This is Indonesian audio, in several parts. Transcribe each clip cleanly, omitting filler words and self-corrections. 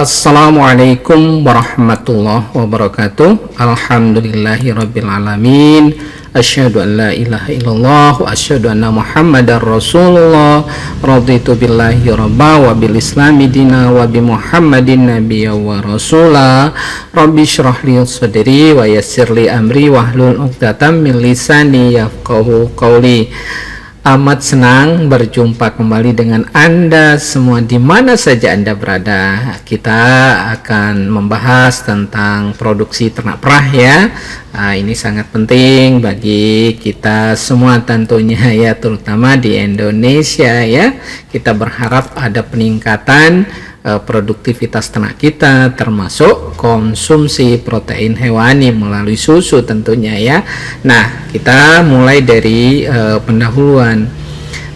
Assalamualaikum warahmatullahi wabarakatuh. Alhamdulillahirrabbilalamin. Asyhadu an la ilaha illallah wa asyhadu anna muhammadar rasulullah. Raditu billahi rabba wa bil islami dina wa bi muhammadin nabiyya wa rasula. Rabbi syrah li sadri wa yassir li amri wahlul 'uqdatam min lisani yafqahu qawli. Amat senang berjumpa kembali dengan Anda semua di mana saja Anda berada. Kita akan membahas tentang produksi ternak perah ya. Ini sangat penting bagi kita semua tentunya ya, terutama di Indonesia ya. Kita berharap ada peningkatan produktivitas ternak kita, termasuk konsumsi protein hewani melalui susu tentunya ya. Nah, kita mulai dari pendahuluan.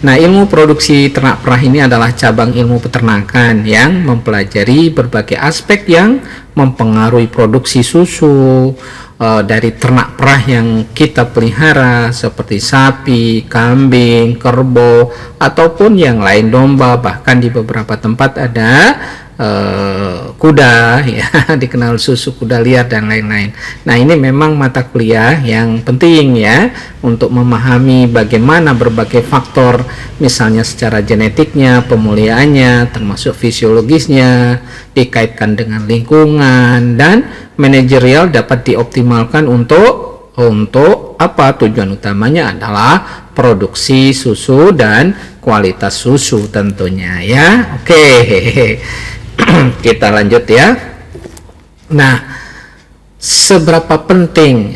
Nah, ilmu produksi ternak perah ini adalah cabang ilmu peternakan yang mempelajari berbagai aspek yang mempengaruhi produksi susu dari ternak perah yang kita pelihara seperti sapi, kambing, kerbau, ataupun yang lain, domba, bahkan di beberapa tempat ada kuda ya, dikenal susu kuda liar dan lain-lain. Nah, ini memang mata kuliah yang penting ya untuk memahami bagaimana berbagai faktor, misalnya secara genetiknya, pemuliaannya, termasuk fisiologisnya, dikaitkan dengan lingkungan, dan manajerial dapat dioptimalkan untuk apa? Tujuan utamanya adalah produksi susu dan kualitas susu tentunya ya. Oke. Kita lanjut ya. Nah, seberapa penting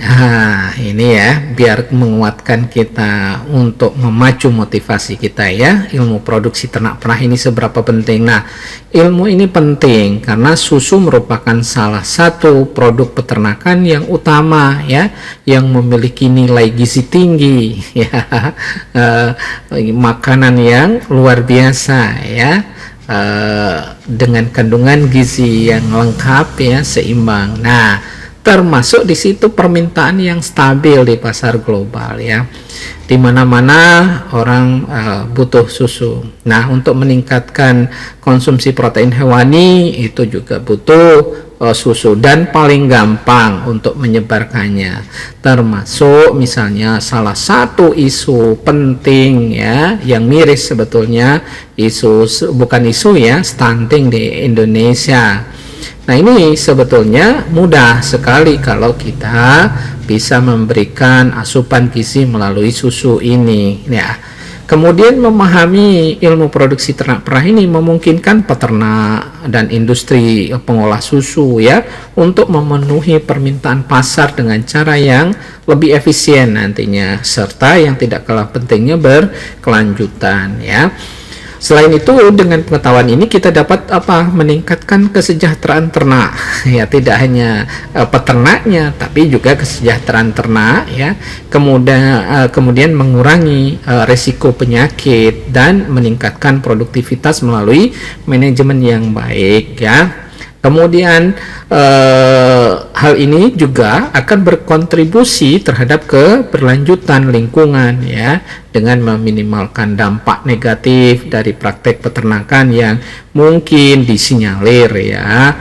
ini ya, biar menguatkan kita untuk memacu motivasi kita ya, ilmu produksi ternak perah ini seberapa penting. Nah, ilmu ini penting karena susu merupakan salah satu produk peternakan yang utama ya, yang memiliki nilai gizi tinggi ya, makanan yang luar biasa ya, dengan kandungan gizi yang lengkap ya, seimbang. Nah, termasuk di situ permintaan yang stabil di pasar global ya, di mana-mana orang butuh susu. Nah, untuk meningkatkan konsumsi protein hewani itu juga butuh susu, dan paling gampang untuk menyebarkannya, termasuk misalnya salah satu isu penting ya, yang miris sebetulnya, bukan isu ya, stunting di Indonesia. Nah, ini sebetulnya mudah sekali kalau kita bisa memberikan asupan gizi melalui susu ini ya. Kemudian memahami ilmu produksi ternak perah ini memungkinkan peternak dan industri pengolah susu ya untuk memenuhi permintaan pasar dengan cara yang lebih efisien nantinya, serta yang tidak kalah pentingnya berkelanjutan ya. Selain itu, dengan pengetahuan ini kita dapat meningkatkan kesejahteraan ternak ya, tidak hanya peternaknya tapi juga kesejahteraan ternak ya. Kemudian mengurangi resiko penyakit dan meningkatkan produktivitas melalui manajemen yang baik ya. Kemudian hal ini juga akan berkontribusi terhadap keberlanjutan lingkungan ya, dengan meminimalkan dampak negatif dari praktek peternakan yang mungkin disinyalir ya,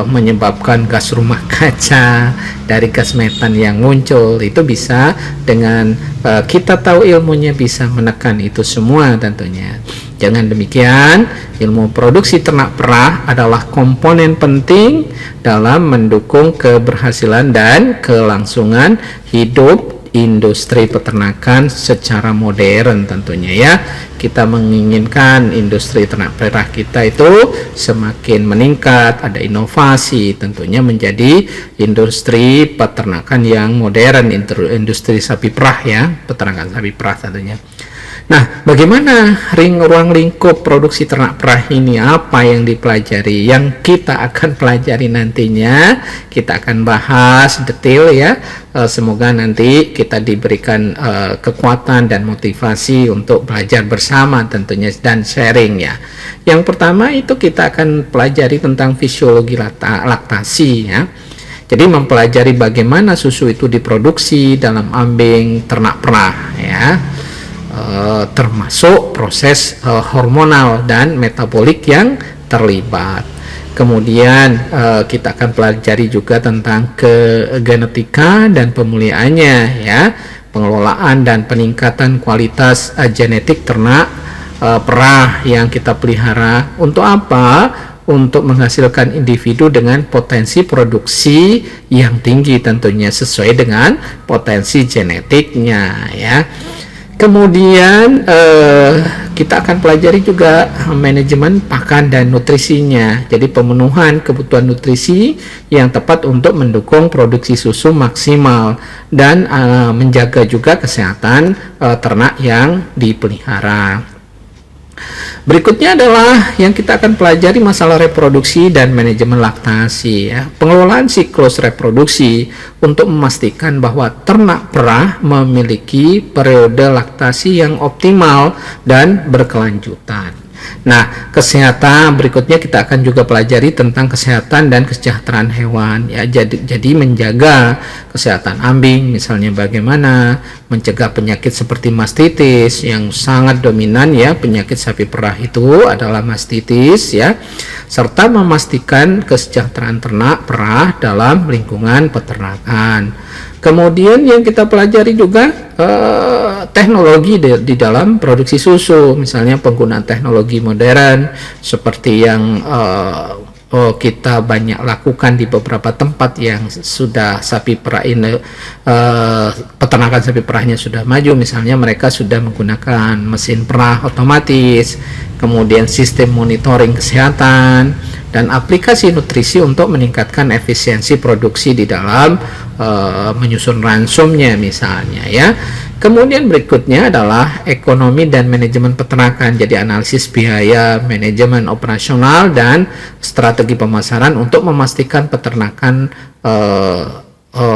menyebabkan gas rumah kaca dari gas metan yang muncul. Itu bisa dengan kita tahu ilmunya bisa menekan itu semua tentunya. Jangan demikian, ilmu produksi ternak perah adalah komponen penting dalam mendukung keberhasilan dan kelangsungan hidup industri peternakan secara modern tentunya ya. Kita menginginkan industri ternak perah kita itu semakin meningkat, ada inovasi, tentunya menjadi industri peternakan yang modern, industri sapi perah ya, peternakan sapi perah tentunya. Nah, bagaimana ruang lingkup produksi ternak perah ini? Apa yang dipelajari? Yang kita akan pelajari nantinya, kita akan bahas detail ya. Semoga nanti kita diberikan kekuatan dan motivasi untuk belajar bersama tentunya, dan sharing ya. Yang pertama itu kita akan pelajari tentang fisiologi laktasi ya. Jadi mempelajari bagaimana susu itu diproduksi dalam ambing ternak perah ya. Termasuk proses hormonal dan metabolik yang terlibat. Kemudian kita akan pelajari juga tentang genetika dan pemuliaannya ya, pengelolaan dan peningkatan kualitas genetik ternak perah yang kita pelihara. Untuk apa? Untuk menghasilkan individu dengan potensi produksi yang tinggi tentunya sesuai dengan potensi genetiknya ya. Kemudian kita akan pelajari juga manajemen pakan dan nutrisinya. Jadi pemenuhan kebutuhan nutrisi yang tepat untuk mendukung produksi susu maksimal dan menjaga juga kesehatan ternak yang dipelihara. Berikutnya adalah yang kita akan pelajari masalah reproduksi dan manajemen laktasi ya. Pengelolaan siklus reproduksi untuk memastikan bahwa ternak perah memiliki periode laktasi yang optimal dan berkelanjutan. Nah, kesehatan berikutnya kita akan juga pelajari tentang kesehatan dan kesejahteraan hewan ya. Jadi menjaga kesehatan ambing misalnya bagaimana mencegah penyakit seperti mastitis yang sangat dominan ya, penyakit sapi perah itu adalah mastitis ya, serta memastikan kesejahteraan ternak perah dalam lingkungan peternakan. Kemudian yang kita pelajari juga teknologi di dalam produksi susu, misalnya penggunaan teknologi modern seperti yang kita banyak lakukan di beberapa tempat yang sudah sapi perah ini, peternakan sapi perahnya sudah maju, misalnya mereka sudah menggunakan mesin perah otomatis, kemudian sistem monitoring kesehatan dan aplikasi nutrisi untuk meningkatkan efisiensi produksi di dalam menyusun ransumnya misalnya ya. Kemudian berikutnya adalah ekonomi dan manajemen peternakan, jadi analisis biaya, manajemen operasional dan strategi pemasaran untuk memastikan peternakan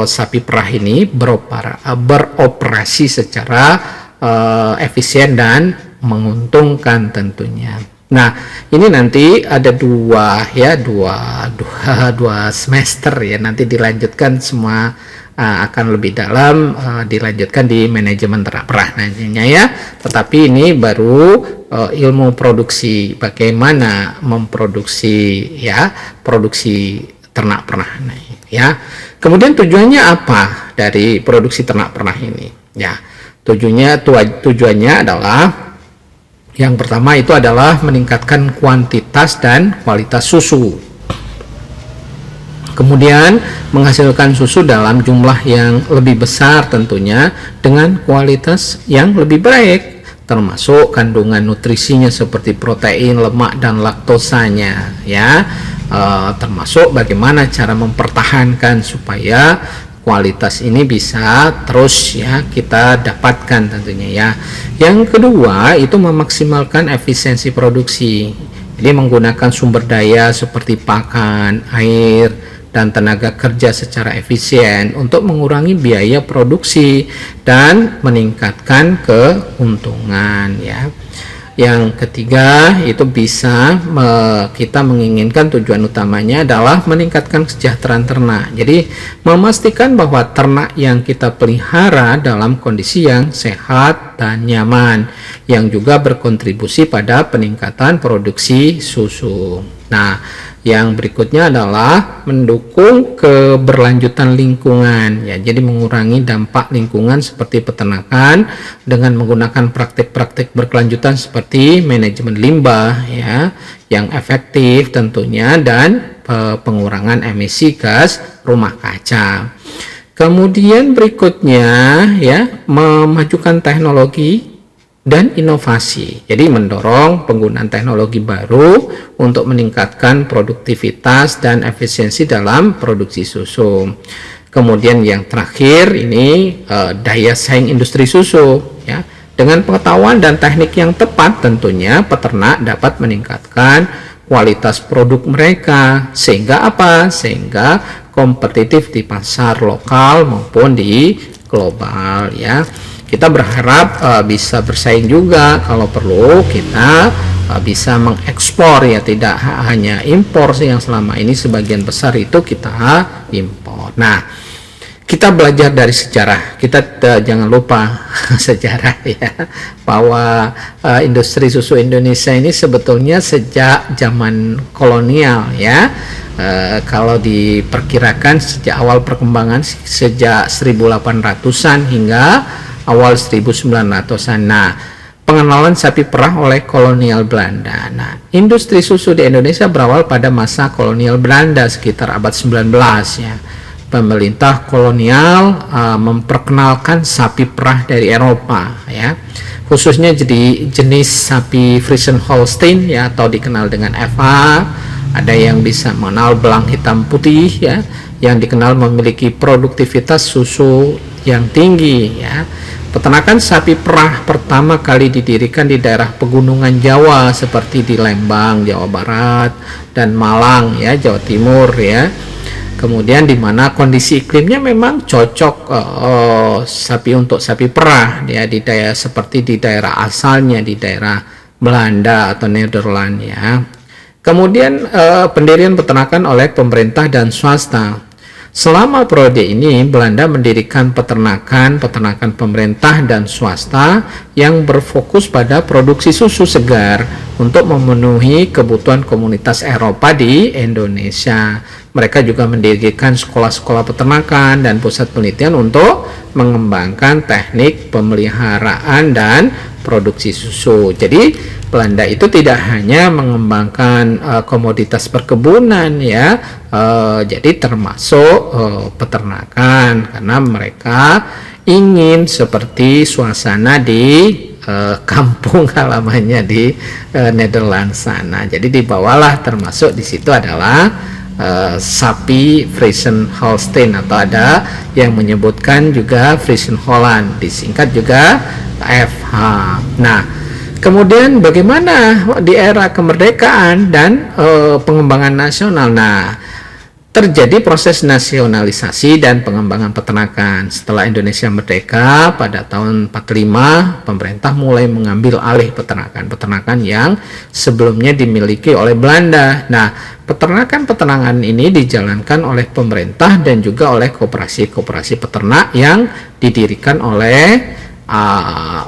sapi perah ini beroperasi secara efisien dan menguntungkan tentunya. Nah, ini nanti ada dua semester ya, nanti dilanjutkan semua akan lebih dalam dilanjutkan di manajemen ternak perah nantinya ya. Tetapi ini baru ilmu produksi, bagaimana memproduksi ya, produksi ternak perah ya. Kemudian tujuannya apa dari produksi ternak perah ini ya? Tujuannya adalah yang pertama itu adalah meningkatkan kuantitas dan kualitas susu. Kemudian menghasilkan susu dalam jumlah yang lebih besar tentunya dengan kualitas yang lebih baik, termasuk kandungan nutrisinya seperti protein, lemak dan laktosanya ya. Termasuk bagaimana cara mempertahankan supaya kualitas ini bisa terus ya kita dapatkan tentunya ya. Yang kedua itu memaksimalkan efisiensi produksi, jadi menggunakan sumber daya seperti pakan, air dan tenaga kerja secara efisien untuk mengurangi biaya produksi dan meningkatkan keuntungan ya. Yang ketiga itu bisa kita menginginkan tujuan utamanya adalah meningkatkan kesejahteraan ternak. Jadi memastikan bahwa ternak yang kita pelihara dalam kondisi yang sehat dan nyaman, yang juga berkontribusi pada peningkatan produksi susu. Nah, yang berikutnya adalah mendukung keberlanjutan lingkungan ya, jadi mengurangi dampak lingkungan seperti peternakan dengan menggunakan praktik-praktik berkelanjutan seperti manajemen limbah ya yang efektif tentunya dan pengurangan emisi gas rumah kaca. Kemudian berikutnya ya, memajukan teknologi dan inovasi, jadi mendorong penggunaan teknologi baru untuk meningkatkan produktivitas dan efisiensi dalam produksi susu. Kemudian yang terakhir ini daya saing industri susu ya, dengan pengetahuan dan teknik yang tepat tentunya peternak dapat meningkatkan kualitas produk mereka sehingga apa? Sehingga kompetitif di pasar lokal maupun di global ya. Kita berharap bisa bersaing juga, kalau perlu kita bisa mengekspor ya, tidak hanya impor yang selama ini sebagian besar itu kita impor. Nah, kita belajar dari sejarah. Kita jangan lupa sejarah ya, bahwa industri susu Indonesia ini sebetulnya sejak zaman kolonial ya. Kalau diperkirakan sejak awal perkembangan sejak 1800-an hingga awal 1900-an. Nah, pengenalan sapi perah oleh kolonial Belanda. Nah, industri susu di Indonesia berawal pada masa kolonial Belanda sekitar abad 19 ya. Pemerintah kolonial memperkenalkan sapi perah dari Eropa ya, khususnya jadi jenis sapi Friesian Holstein ya, atau dikenal dengan FH. Ada yang bisa mengenal belang hitam putih ya, yang dikenal memiliki produktivitas susu yang tinggi ya. Peternakan sapi perah pertama kali didirikan di daerah pegunungan Jawa seperti di Lembang, Jawa Barat, dan Malang ya, Jawa Timur ya. Kemudian di mana kondisi iklimnya memang cocok untuk sapi perah ya, di daerah seperti di daerah asalnya di daerah Belanda atau Nederland ya. Kemudian pendirian peternakan oleh pemerintah dan swasta. Selama periode ini Belanda mendirikan peternakan pemerintah dan swasta yang berfokus pada produksi susu segar untuk memenuhi kebutuhan komunitas Eropa di Indonesia. Mereka juga mendirikan sekolah-sekolah peternakan dan pusat penelitian untuk mengembangkan teknik pemeliharaan dan produksi susu. Jadi Belanda itu tidak hanya mengembangkan komoditas perkebunan ya, jadi termasuk peternakan, karena mereka ingin seperti suasana di kampung halamannya di Nederland sana. Jadi dibawalah, termasuk di situ adalah sapi Friesian Holstein, atau ada yang menyebutkan juga Friesian Holland, disingkat juga FH. Nah, kemudian bagaimana di era kemerdekaan dan pengembangan nasional? Nah, terjadi proses nasionalisasi dan pengembangan peternakan. Setelah Indonesia merdeka pada tahun 45, pemerintah mulai mengambil alih peternakan yang sebelumnya dimiliki oleh Belanda. Nah, peternakan ini dijalankan oleh pemerintah dan juga oleh koperasi-koperasi peternak yang didirikan oleh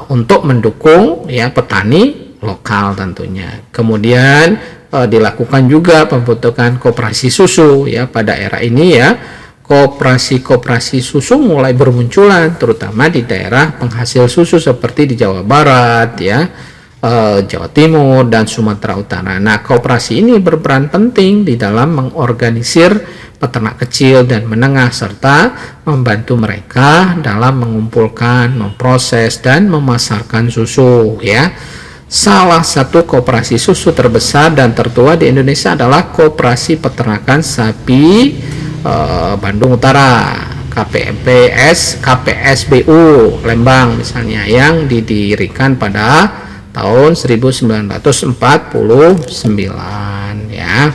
untuk mendukung ya petani lokal tentunya. Kemudian dilakukan juga pembentukan koperasi susu ya. Pada era ini ya, koperasi susu mulai bermunculan terutama di daerah penghasil susu seperti di Jawa Barat ya, Jawa Timur dan Sumatera Utara. Nah, koperasi ini berperan penting di dalam mengorganisir peternak kecil dan menengah serta membantu mereka dalam mengumpulkan, memproses dan memasarkan susu ya. Salah satu koperasi susu terbesar dan tertua di Indonesia adalah Koperasi Peternakan Sapi Bandung Utara, KPSBU Lembang misalnya, yang didirikan pada tahun 1949 ya.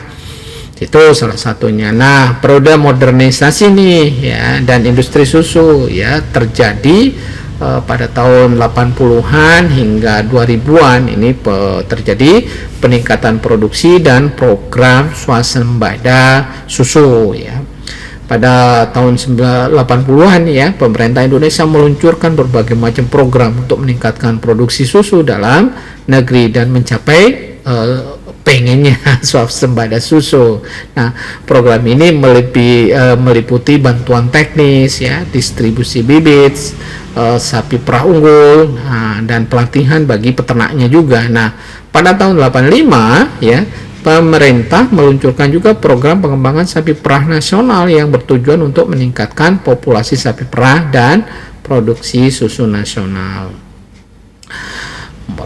Itu salah satunya. Nah, periode modernisasi nih ya dan industri susu ya terjadi pada tahun 80-an hingga 2000-an. Ini terjadi peningkatan produksi dan program swasembada susu ya. Pada tahun 80-an ya, pemerintah Indonesia meluncurkan berbagai macam program untuk meningkatkan produksi susu dalam negeri dan mencapai pengennya swasembada susu. Nah, program ini meliputi bantuan teknis ya, distribusi bibit sapi perah unggul, dan pelatihan bagi peternaknya juga. Nah, pada tahun 85 ya, pemerintah meluncurkan juga program pengembangan sapi perah nasional yang bertujuan untuk meningkatkan populasi sapi perah dan produksi susu nasional.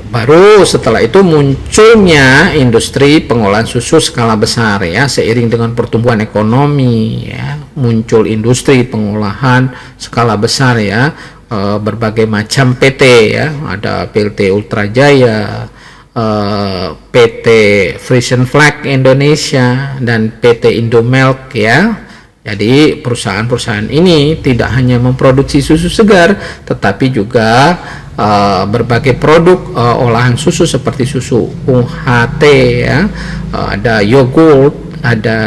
Baru setelah itu munculnya industri pengolahan susu skala besar ya, seiring dengan pertumbuhan ekonomi ya, muncul industri pengolahan skala besar ya, berbagai macam PT ya, ada PT Ultra Jaya, PT Frisian Flag Indonesia, dan PT Indomilk ya. Jadi perusahaan-perusahaan ini tidak hanya memproduksi susu segar, tetapi juga berbagai produk olahan susu seperti susu UHT ya, ada yogurt, ada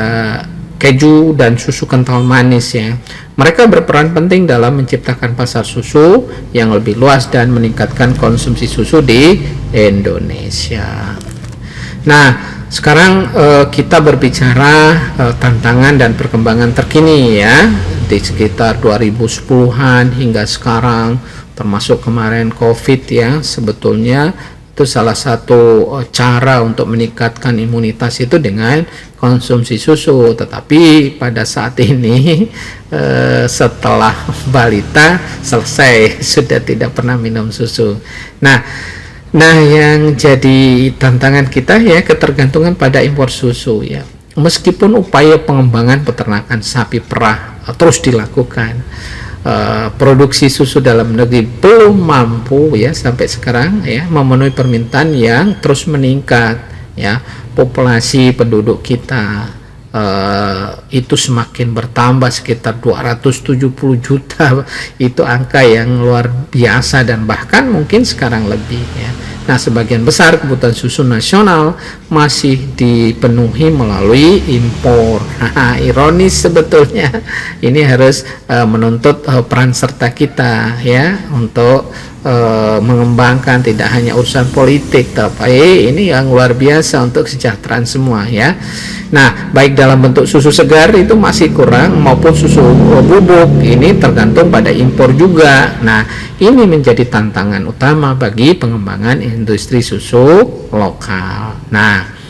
keju dan susu kental manis ya. Mereka berperan penting dalam menciptakan pasar susu yang lebih luas dan meningkatkan konsumsi susu di Indonesia. Nah, sekarang kita berbicara tantangan dan perkembangan terkini ya, di sekitar 2010-an hingga sekarang, termasuk kemarin COVID ya. Sebetulnya itu salah satu cara untuk meningkatkan imunitas itu dengan konsumsi susu, tetapi pada saat ini setelah balita selesai sudah tidak pernah minum susu. Nah, yang jadi tantangan kita ya ketergantungan pada impor susu ya. Meskipun upaya pengembangan peternakan sapi perah terus dilakukan, produksi susu dalam negeri belum mampu ya sampai sekarang ya memenuhi permintaan yang terus meningkat ya. Populasi penduduk kita itu semakin bertambah sekitar 270 juta, itu angka yang luar biasa dan bahkan mungkin sekarang lebih ya. Nah, sebagian besar kebutuhan susu nasional masih dipenuhi melalui impor. Nah, ironis sebetulnya. Ini harus menuntut peran serta kita ya untuk mengembangkan tidak hanya urusan politik, tapi ini yang luar biasa untuk kesejahteraan semua ya. Nah, baik dalam bentuk susu segar itu masih kurang maupun susu bubuk ini tergantung pada impor juga. Nah, ini menjadi tantangan utama bagi pengembangan industri susu lokal. Nah,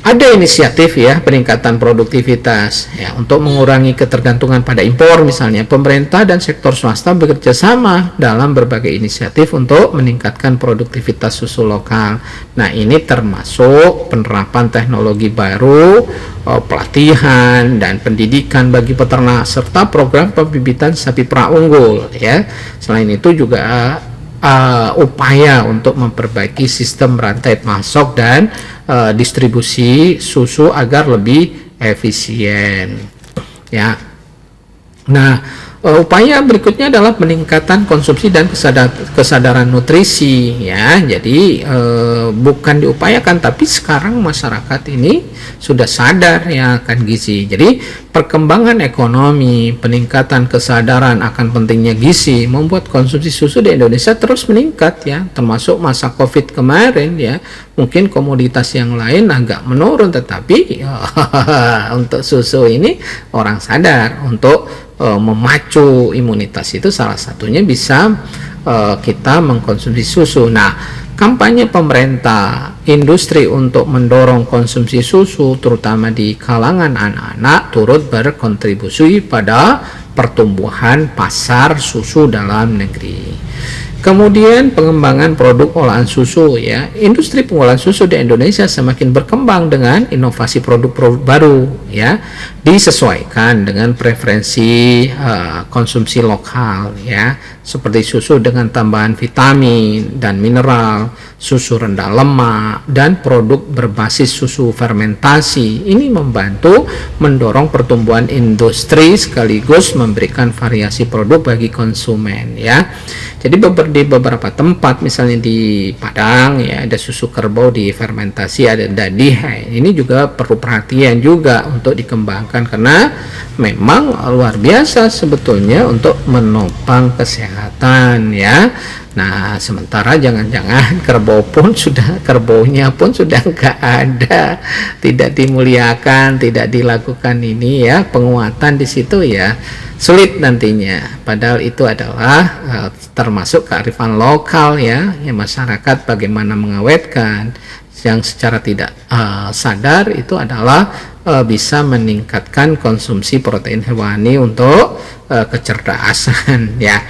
ada inisiatif ya peningkatan produktivitas ya untuk mengurangi ketergantungan pada impor. Misalnya pemerintah dan sektor swasta bekerja sama dalam berbagai inisiatif untuk meningkatkan produktivitas susu lokal. Nah, ini termasuk penerapan teknologi baru, pelatihan dan pendidikan bagi peternak serta program pembibitan sapi perah unggul ya. Selain itu juga upaya untuk memperbaiki sistem rantai pasok dan distribusi susu agar lebih efisien ya. Nah, upaya berikutnya adalah peningkatan konsumsi dan kesadaran nutrisi ya. Jadi bukan diupayakan, tapi sekarang masyarakat ini sudah sadar ya akan gizi. Jadi perkembangan ekonomi, peningkatan kesadaran akan pentingnya gizi membuat konsumsi susu di Indonesia terus meningkat ya. Termasuk masa COVID kemarin ya. Mungkin komoditas yang lain agak menurun, tetapi untuk susu ini orang sadar untuk memacu imunitas itu salah satunya bisa kita mengkonsumsi susu. Nah, kampanye pemerintah industri untuk mendorong konsumsi susu terutama di kalangan anak-anak turut berkontribusi pada pertumbuhan pasar susu dalam negeri. Kemudian pengembangan produk olahan susu ya. Industri pengolahan susu di Indonesia semakin berkembang dengan inovasi produk-produk baru ya, disesuaikan dengan preferensi konsumsi lokal ya, seperti susu dengan tambahan vitamin dan mineral, susu rendah lemak, dan produk berbasis susu fermentasi. Ini membantu mendorong pertumbuhan industri sekaligus memberikan variasi produk bagi konsumen ya. Jadi di beberapa tempat misalnya di Padang ya ada susu kerbau difermentasi, ada dadih. Ini juga perlu perhatian juga untuk dikembangkan karena memang luar biasa sebetulnya untuk menopang kesehatan ya. Nah, sementara jangan-jangan kerbaunya pun sudah nggak ada, tidak dimuliakan, tidak dilakukan ini ya, penguatan di situ ya, sulit nantinya. Padahal itu adalah termasuk kearifan lokal ya, masyarakat bagaimana mengawetkan yang secara tidak sadar itu adalah bisa meningkatkan konsumsi protein hewani untuk kecerdasan ya.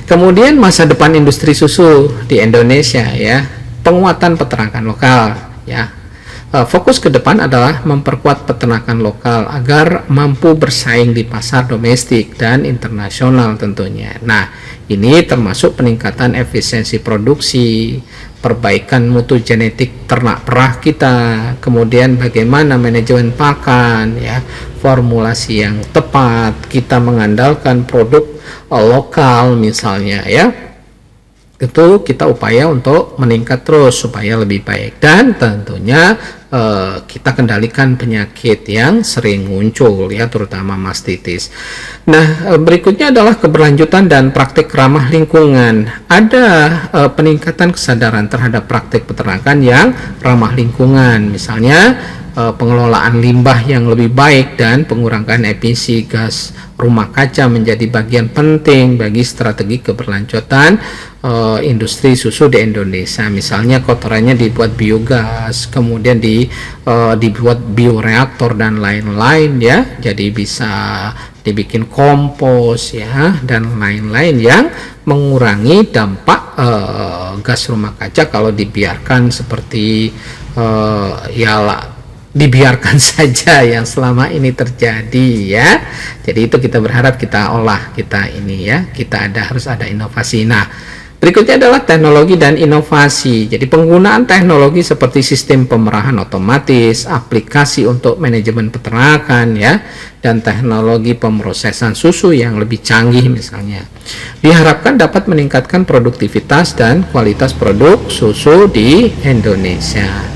Kemudian masa depan industri susu di Indonesia ya, penguatan peternakan lokal ya. Fokus ke depan adalah memperkuat peternakan lokal agar mampu bersaing di pasar domestik dan internasional tentunya. Nah, ini termasuk peningkatan efisiensi produksi, perbaikan mutu genetik ternak perah kita, kemudian bagaimana manajemen pakan ya, formulasi yang tepat, kita mengandalkan produk lokal misalnya ya. Itu kita upaya untuk meningkat terus supaya lebih baik, dan tentunya kita kendalikan penyakit yang sering muncul ya, terutama mastitis. Nah, berikutnya adalah keberlanjutan dan praktik ramah lingkungan. Ada peningkatan kesadaran terhadap praktik peternakan yang ramah lingkungan, misalnya pengelolaan limbah yang lebih baik dan pengurangan emisi gas rumah kaca menjadi bagian penting bagi strategi keberlanjutan industri susu di Indonesia. Misalnya kotorannya dibuat biogas, kemudian dibuat bioreaktor dan lain-lain ya, jadi bisa dibikin kompos ya, dan lain-lain yang mengurangi dampak gas rumah kaca kalau dibiarkan seperti dibiarkan saja yang selama ini terjadi ya. Jadi itu kita berharap kita olah, kita ini ya, harus ada inovasi. Nah, berikutnya adalah teknologi dan inovasi. Jadi penggunaan teknologi seperti sistem pemerahan otomatis, aplikasi untuk manajemen peternakan ya, dan teknologi pemrosesan susu yang lebih canggih misalnya, diharapkan dapat meningkatkan produktivitas dan kualitas produk susu di Indonesia.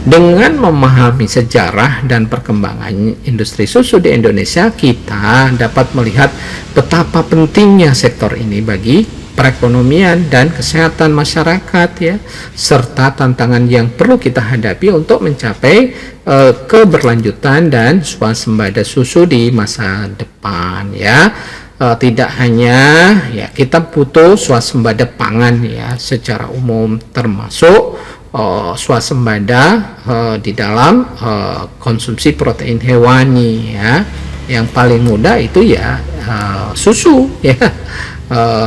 Dengan memahami sejarah dan perkembangan industri susu di Indonesia, kita dapat melihat betapa pentingnya sektor ini bagi perekonomian dan kesehatan masyarakat ya, serta tantangan yang perlu kita hadapi untuk mencapai keberlanjutan dan swasembada susu di masa depan ya. Tidak hanya ya, kita butuh swasembada pangan ya secara umum, termasuk swasembada di dalam konsumsi protein hewani ya. Yang paling mudah itu ya susu ya.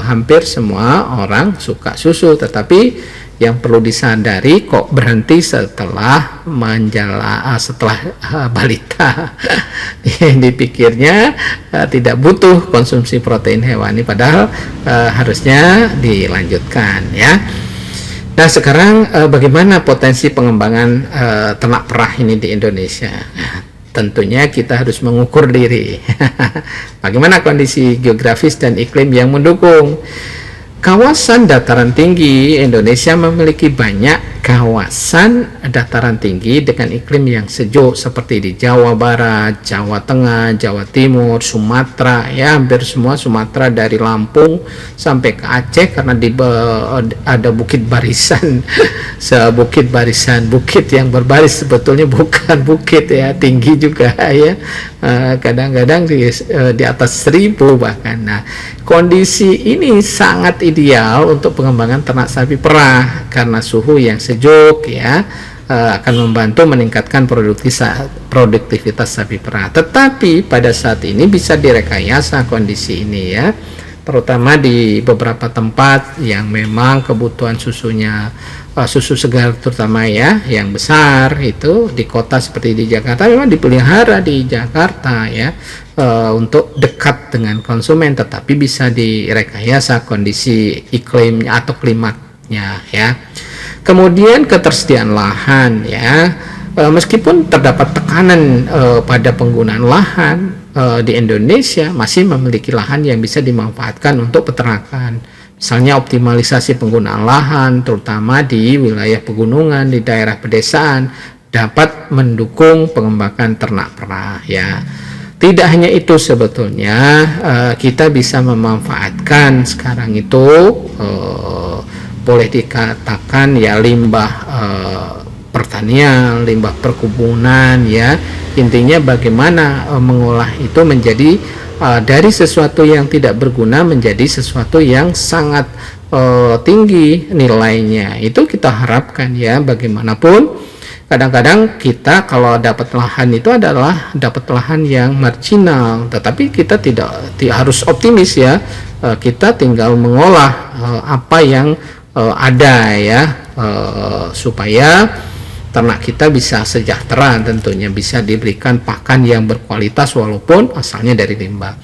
Hampir semua orang suka susu, tetapi yang perlu disadari kok berhenti setelah balita. Dipikirnya tidak butuh konsumsi protein hewani, padahal harusnya dilanjutkan ya. Nah, sekarang bagaimana potensi pengembangan ternak perah ini di Indonesia? Tentunya kita harus mengukur diri. Bagaimana kondisi geografis dan iklim yang mendukung? Kawasan dataran tinggi Indonesia memiliki banyak kawasan dataran tinggi dengan iklim yang sejuk seperti di Jawa Barat, Jawa Tengah, Jawa Timur, Sumatera ya, hampir semua Sumatera dari Lampung sampai ke Aceh, karena ada bukit barisan. Bukit yang berbaris sebetulnya bukan bukit ya, tinggi juga ya, kadang-kadang di atas 1000 bahkan. Nah, kondisi ini sangat ideal untuk pengembangan ternak sapi perah karena suhu yang sejuk ya, akan membantu meningkatkan produktivitas sapi perah. Tetapi pada saat ini bisa direkayasa kondisi ini ya, terutama di beberapa tempat yang memang kebutuhan susunya susu segar terutama ya yang besar itu di kota seperti di Jakarta memang dipelihara di Jakarta ya, untuk dekat dengan konsumen, tetapi bisa direkayasa kondisi iklimnya atau klimatnya ya. Kemudian ketersediaan lahan ya, meskipun terdapat tekanan pada penggunaan lahan di Indonesia, masih memiliki lahan yang bisa dimanfaatkan untuk peternakan. Misalnya optimalisasi penggunaan lahan terutama di wilayah pegunungan, di daerah pedesaan dapat mendukung pengembangan ternak perah ya. Tidak hanya itu, sebetulnya kita bisa memanfaatkan sekarang itu boleh dikatakan ya limbah pertanian, limbah perkebunan ya. Intinya bagaimana mengolah itu menjadi dari sesuatu yang tidak berguna menjadi sesuatu yang sangat tinggi nilainya. Itu kita harapkan ya. Bagaimanapun kadang-kadang kita kalau dapat lahan itu adalah dapat lahan yang marginal, tetapi kita tidak harus optimis ya. Kita tinggal mengolah apa yang ada ya, supaya ternak kita bisa sejahtera, tentunya bisa diberikan pakan yang berkualitas walaupun asalnya dari limbah.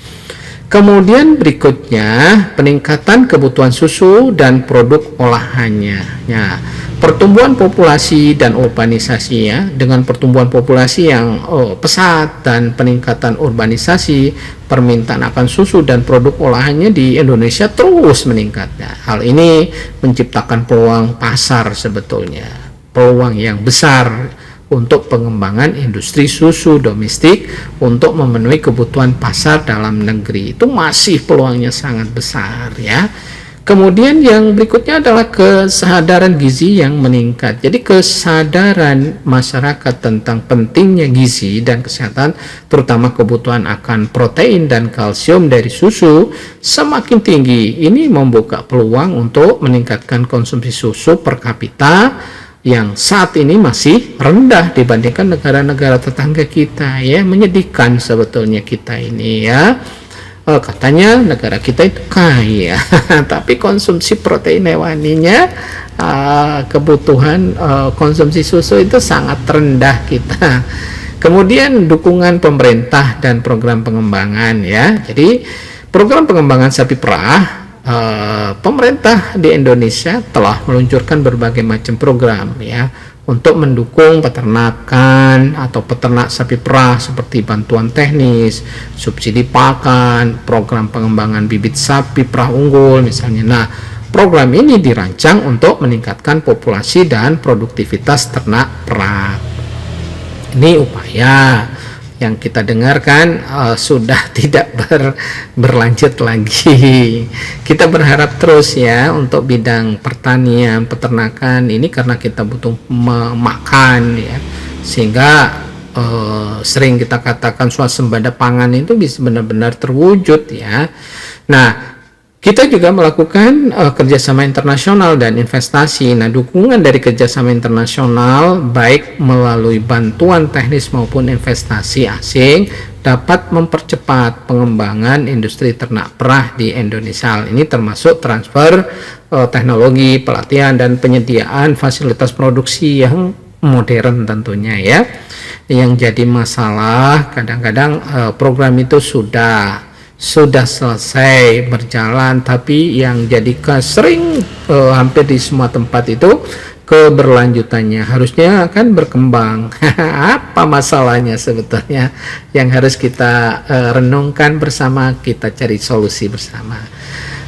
Kemudian berikutnya peningkatan kebutuhan susu dan produk olahannya ya. Pertumbuhan populasi dan urbanisasi ya, dengan pertumbuhan populasi yang pesat dan peningkatan urbanisasi, permintaan akan susu dan produk olahannya di Indonesia terus meningkat. Nah, hal ini menciptakan peluang pasar sebetulnya, peluang yang besar untuk pengembangan industri susu domestik untuk memenuhi kebutuhan pasar dalam negeri. Itu masih peluangnya sangat besar ya. Kemudian yang berikutnya adalah kesadaran gizi yang meningkat. Jadi kesadaran masyarakat tentang pentingnya gizi dan kesehatan, terutama kebutuhan akan protein dan kalsium dari susu, semakin tinggi. Ini membuka peluang untuk meningkatkan konsumsi susu per kapita yang saat ini masih rendah dibandingkan negara-negara tetangga kita ya. Menyedihkan sebetulnya kita ini ya. Katanya negara kita itu kaya, tapi konsumsi protein hewaninya, kebutuhan konsumsi susu itu sangat rendah kita. Kemudian dukungan pemerintah dan program pengembangan ya. Jadi program pengembangan sapi perah, pemerintah di Indonesia telah meluncurkan berbagai macam program ya untuk mendukung peternakan atau peternak sapi perah seperti bantuan teknis, subsidi pakan, program pengembangan bibit sapi perah unggul misalnya. Nah, program ini dirancang untuk meningkatkan populasi dan produktivitas ternak perah. Ini upaya yang kita dengarkan sudah tidak berlanjut lagi. Kita berharap terus ya untuk bidang pertanian, peternakan ini karena kita butuh makan ya, sehingga sering kita katakan swasembada pangan itu bisa benar-benar terwujud ya. Nah, kita juga melakukan kerjasama internasional dan investasi. Nah, dukungan dari kerjasama internasional baik melalui bantuan teknis maupun investasi asing dapat mempercepat pengembangan industri ternak perah di Indonesia. Ini termasuk transfer teknologi, pelatihan, dan penyediaan fasilitas produksi yang modern tentunya ya. Yang jadi masalah kadang-kadang program itu sudah selesai berjalan, tapi yang jadi sering hampir di semua tempat itu keberlanjutannya harusnya akan berkembang. Apa masalahnya sebetulnya yang harus kita renungkan bersama, kita cari solusi bersama.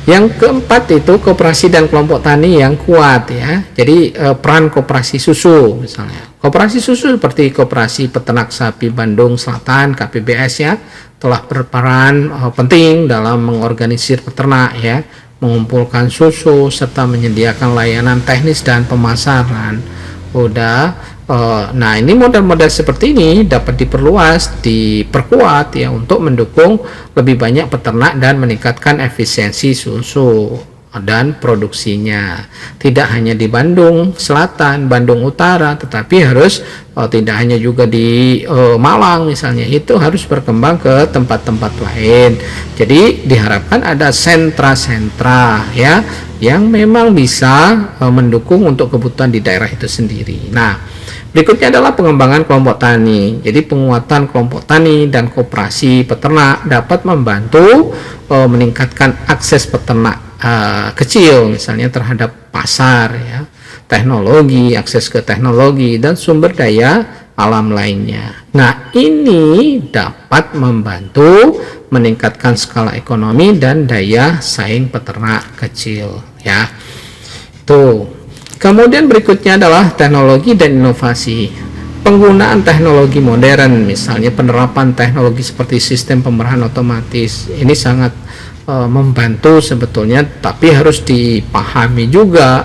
Yang keempat itu koperasi dan kelompok tani yang kuat ya. Jadi peran koperasi susu misalnya. Koperasi susu seperti Koperasi Peternak Sapi Bandung Selatan KPBS ya telah berperan penting dalam mengorganisir peternak ya, mengumpulkan susu serta menyediakan layanan teknis dan pemasaran. Nah ini model-model seperti ini dapat diperluas, diperkuat ya untuk mendukung lebih banyak peternak dan meningkatkan efisiensi susu dan produksinya. Tidak hanya di Bandung Selatan, Bandung Utara, tetapi harus tidak hanya juga di Malang misalnya, itu harus berkembang ke tempat-tempat lain. Jadi diharapkan ada sentra-sentra ya yang memang bisa mendukung untuk kebutuhan di daerah itu sendiri. Nah, berikutnya adalah pengembangan kelompok tani. Jadi penguatan kelompok tani dan koperasi peternak dapat membantu meningkatkan akses peternak kecil misalnya terhadap pasar ya, teknologi, akses ke teknologi dan sumber daya alam lainnya. Nah, ini dapat membantu meningkatkan skala ekonomi dan daya saing peternak kecil ya. Tuh. Kemudian berikutnya adalah teknologi dan inovasi. Penggunaan teknologi modern, misalnya penerapan teknologi seperti sistem pemerahan otomatis, ini sangat membantu sebetulnya, tapi harus dipahami juga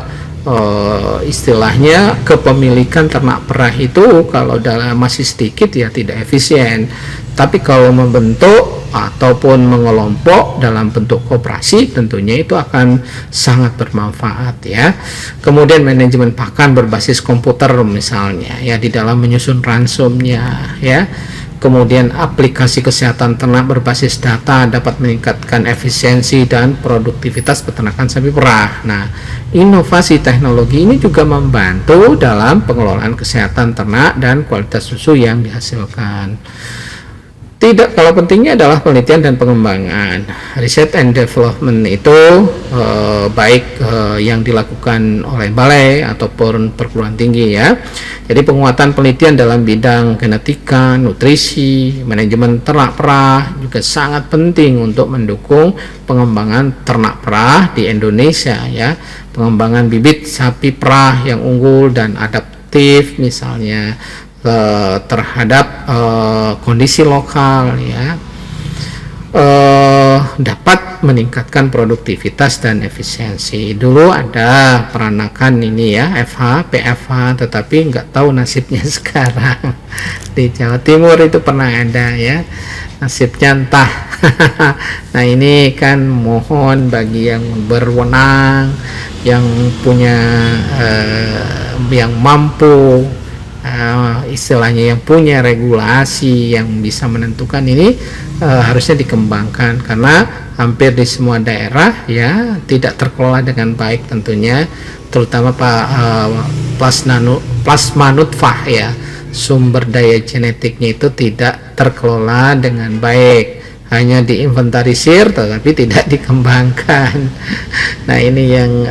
istilahnya kepemilikan ternak perah itu kalau masih sedikit ya tidak efisien, tapi kalau membentuk ataupun mengelompok dalam bentuk koperasi tentunya itu akan sangat bermanfaat ya. Kemudian manajemen pakan berbasis komputer misalnya ya di dalam menyusun ransumnya ya. Kemudian aplikasi kesehatan ternak berbasis data dapat meningkatkan efisiensi dan produktivitas peternakan sapi perah. Nah, inovasi teknologi ini juga membantu dalam pengelolaan kesehatan ternak dan kualitas susu yang dihasilkan. Tidak kalah pentingnya adalah penelitian dan pengembangan. Research and development itu baik yang dilakukan oleh balai ataupun perguruan tinggi ya. Jadi penguatan penelitian dalam bidang genetika, nutrisi, manajemen ternak perah juga sangat penting untuk mendukung pengembangan ternak perah di Indonesia ya. Pengembangan bibit sapi perah yang unggul dan adaptif misalnya, terhadap kondisi lokal, ya, dapat meningkatkan produktivitas dan efisiensi. Dulu ada peranakan ini ya, FH, PFH, tetapi nggak tahu nasibnya sekarang. Di Jawa Timur itu pernah ada ya, nasibnya entah. Nah ini kan mohon bagi yang berwenang, yang punya yang mampu, istilahnya yang punya regulasi yang bisa menentukan ini, harusnya dikembangkan, karena hampir di semua daerah ya tidak terkelola dengan baik tentunya, terutama plasma nutfah ya, sumber daya genetiknya itu tidak terkelola dengan baik, hanya diinventarisir tetapi tidak dikembangkan. Nah ini yang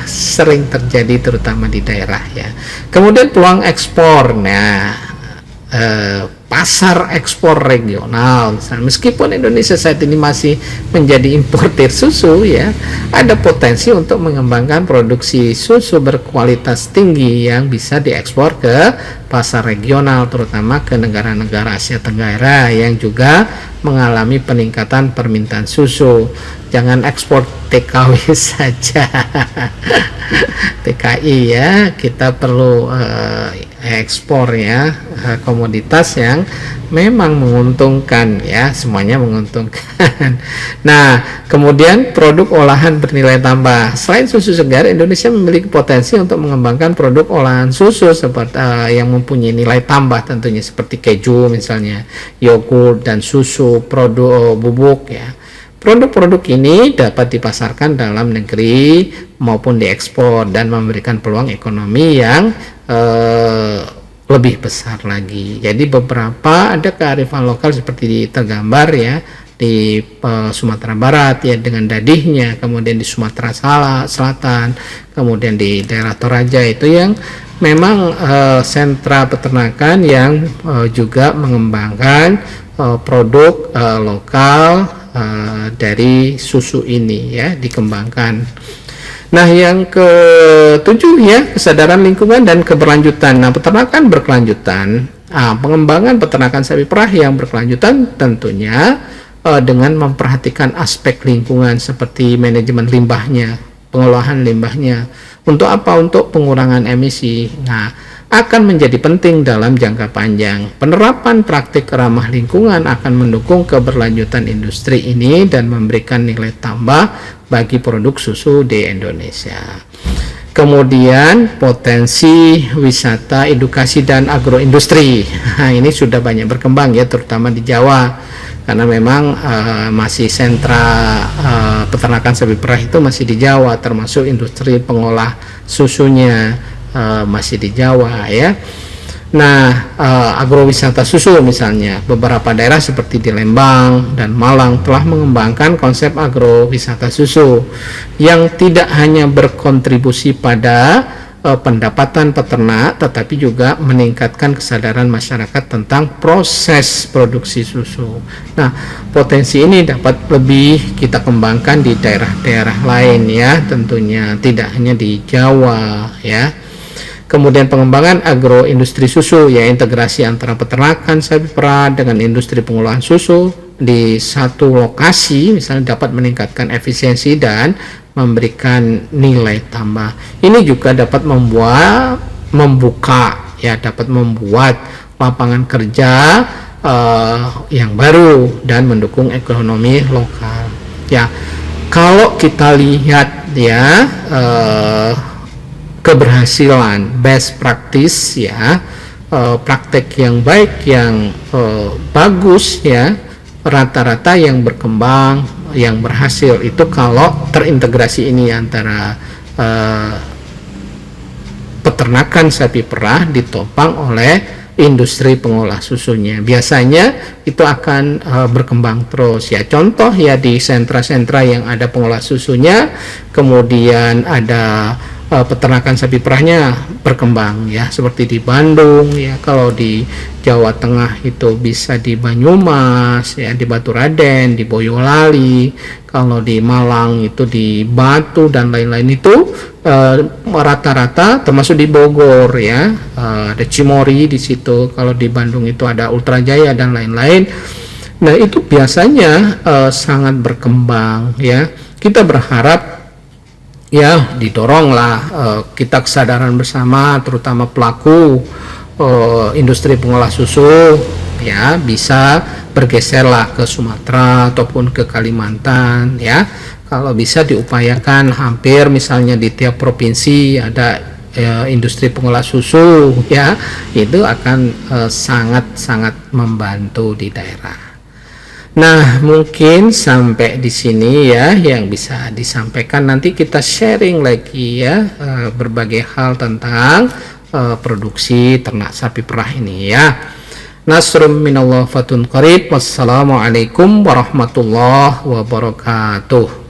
sering terjadi terutama di daerah ya. Kemudian peluang ekspor, nah pasar ekspor regional, misalnya, meskipun Indonesia saat ini masih menjadi importir susu ya, ada potensi untuk mengembangkan produksi susu berkualitas tinggi yang bisa diekspor ke pasar regional, terutama ke negara-negara Asia Tenggara yang juga mengalami peningkatan permintaan susu. Jangan ekspor TKW saja. TKI ya, kita perlu ekspor ya, komoditas yang memang menguntungkan ya, semuanya menguntungkan. Nah kemudian produk olahan bernilai tambah. Selain susu segar, Indonesia memiliki potensi untuk mengembangkan produk olahan susu seperti yang mempunyai nilai tambah tentunya, seperti keju misalnya, yogurt dan susu, produk bubuk ya. Produk-produk ini dapat dipasarkan dalam negeri maupun diekspor dan memberikan peluang ekonomi yang lebih besar lagi. Jadi beberapa ada kearifan lokal seperti tergambar ya di Sumatera Barat ya dengan dadihnya, kemudian di Sumatera Selatan, kemudian di daerah Toraja itu yang memang sentra peternakan yang juga mengembangkan produk lokal dari susu ini ya, dikembangkan. Nah yang ketujuh ya, kesadaran lingkungan dan keberlanjutan. Nah peternakan berkelanjutan, pengembangan peternakan sapi perah yang berkelanjutan tentunya dengan memperhatikan aspek lingkungan seperti manajemen limbahnya, pengolahan limbahnya. Untuk apa? Untuk pengurangan emisi. Nah akan menjadi penting dalam jangka panjang. Penerapan praktik ramah lingkungan akan mendukung keberlanjutan industri ini dan memberikan nilai tambah bagi produk susu di Indonesia. Kemudian potensi wisata, edukasi dan agroindustri. Nah, ini sudah banyak berkembang ya, terutama di Jawa, karena memang masih sentra peternakan sapi perah itu masih di Jawa, termasuk industri pengolah susunya masih di Jawa ya. Nah agrowisata susu misalnya, beberapa daerah seperti di Lembang dan Malang telah mengembangkan konsep agrowisata susu yang tidak hanya berkontribusi pada pendapatan peternak, tetapi juga meningkatkan kesadaran masyarakat tentang proses produksi susu. Nah potensi ini dapat lebih kita kembangkan di daerah-daerah lain ya, tentunya tidak hanya di Jawa ya. Kemudian pengembangan agroindustri susu ya, integrasi antara peternakan sapi perah dengan industri pengolahan susu di satu lokasi misalnya dapat meningkatkan efisiensi dan memberikan nilai tambah. Ini juga dapat membuka ya, dapat membuat lapangan kerja yang baru dan mendukung ekonomi lokal. Ya, kalau kita lihat ya keberhasilan best practice ya, praktek yang baik, yang bagus ya, rata-rata yang berkembang, yang berhasil itu kalau terintegrasi ini antara peternakan sapi perah ditopang oleh industri pengolah susunya. Biasanya itu akan berkembang terus ya. Contoh ya, di sentra-sentra yang ada pengolah susunya, kemudian ada peternakan sapi perahnya berkembang ya, seperti di Bandung ya, kalau di Jawa Tengah itu bisa di Banyumas ya, di Baturaden, di Boyolali, kalau di Malang itu di Batu dan lain-lain itu rata-rata, termasuk di Bogor ya, ada Cimory di situ, kalau di Bandung itu ada Ultra Jaya dan lain-lain. Nah itu biasanya sangat berkembang ya. Kita berharap ya didoronglah kita kesadaran bersama, terutama pelaku industri pengolah susu ya, bisa bergeserlah ke Sumatera ataupun ke Kalimantan ya. Kalau bisa diupayakan hampir misalnya di tiap provinsi ada industri pengolah susu ya, itu akan sangat-sangat membantu di daerah. Nah, mungkin sampai di sini ya yang bisa disampaikan. Nanti kita sharing lagi ya berbagai hal tentang produksi ternak sapi perah ini ya. Nasrum minallah fatun qarib. Wassalamualaikum warahmatullahi wabarakatuh.